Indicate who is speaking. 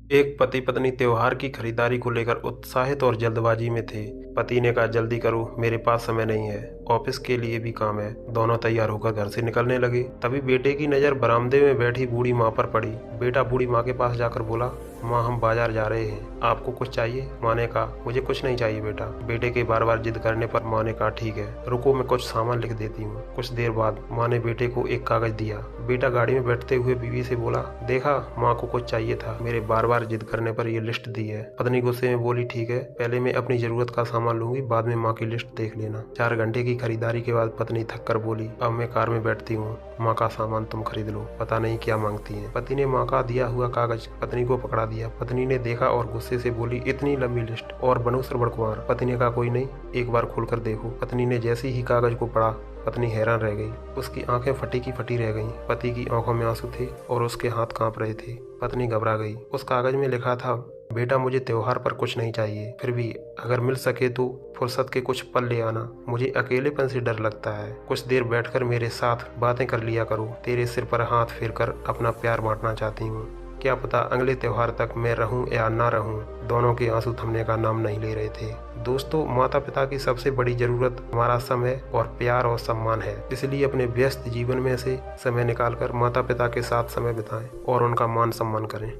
Speaker 1: एक पति पत्नी त्योहार की खरीदारी को लेकर उत्साहित और जल्दबाजी में थे। पति ने कहा, जल्दी करो, मेरे पास समय नहीं है, ऑफिस के लिए भी काम है। दोनों तैयार होकर घर से निकलने लगे। तभी बेटे की नज़र बरामदे में बैठी बूढ़ी माँ पर पड़ी। बेटा बूढ़ी माँ के पास जाकर बोला, माँ हम बाजार जा रहे हैं, आपको कुछ चाहिए? माँ ने कहा, मुझे कुछ नहीं चाहिए बेटा। बेटे के बार बार जिद करने पर माँ ने कहा, ठीक है, रुको मैं कुछ सामान लिख देती हूँ। कुछ देर बाद माँ ने बेटे को एक कागज दिया। बेटा गाड़ी में बैठते हुए बीवी से बोला, देखा, माँ को कुछ चाहिए था, मेरे बार बार जिद करने पर ये लिस्ट दी है। पत्नी गुस्से में बोली, ठीक है, पहले मैं अपनी जरूरत का सामान लूंगी, बाद में माँ की लिस्ट देख लेना। 4 घंटे की खरीदारी के बाद पत्नी थक कर बोली, अब मैं कार में बैठती हूँ, माँ का सामान तुम खरीद लो, पता नहीं क्या मांगती है। पति ने माँ का दिया हुआ कागज पत्नी को पकड़ा दिया। पत्नी ने देखा और गुस्से से बोली, इतनी लंबी लिस्ट और बनूं श्रवण कुमार। पति ने कहा, कोई नहीं, एक बार खोलकर देखो। पत्नी ने जैसे ही कागज को पढ़ा, पत्नी हैरान रह गई। उसकी आंखें फटी की फटी रह गईं। पति की आंखों में आंसू थे और उसके हाथ कांप रहे थे। पत्नी घबरा गई। उस कागज में लिखा था, बेटा मुझे त्योहार पर कुछ नहीं चाहिए, फिर भी अगर मिल सके तो फुर्सत के कुछ पल ले आना, मुझे अकेलेपन से डर लगता है। कुछ देर बैठकर मेरे साथ बातें कर लिया करो, तेरे सिर पर हाथ फेर कर अपना प्यार बांटना चाहती हूँ। क्या पता अगले त्योहार तक मैं रहूं या ना रहूं। दोनों के आंसू थमने का नाम नहीं ले रहे थे। दोस्तों, माता पिता की सबसे बड़ी जरूरत हमारा समय और प्यार और सम्मान है। इसलिए अपने व्यस्त जीवन में से समय निकालकर माता पिता के साथ समय बिताएं और उनका मान सम्मान करें।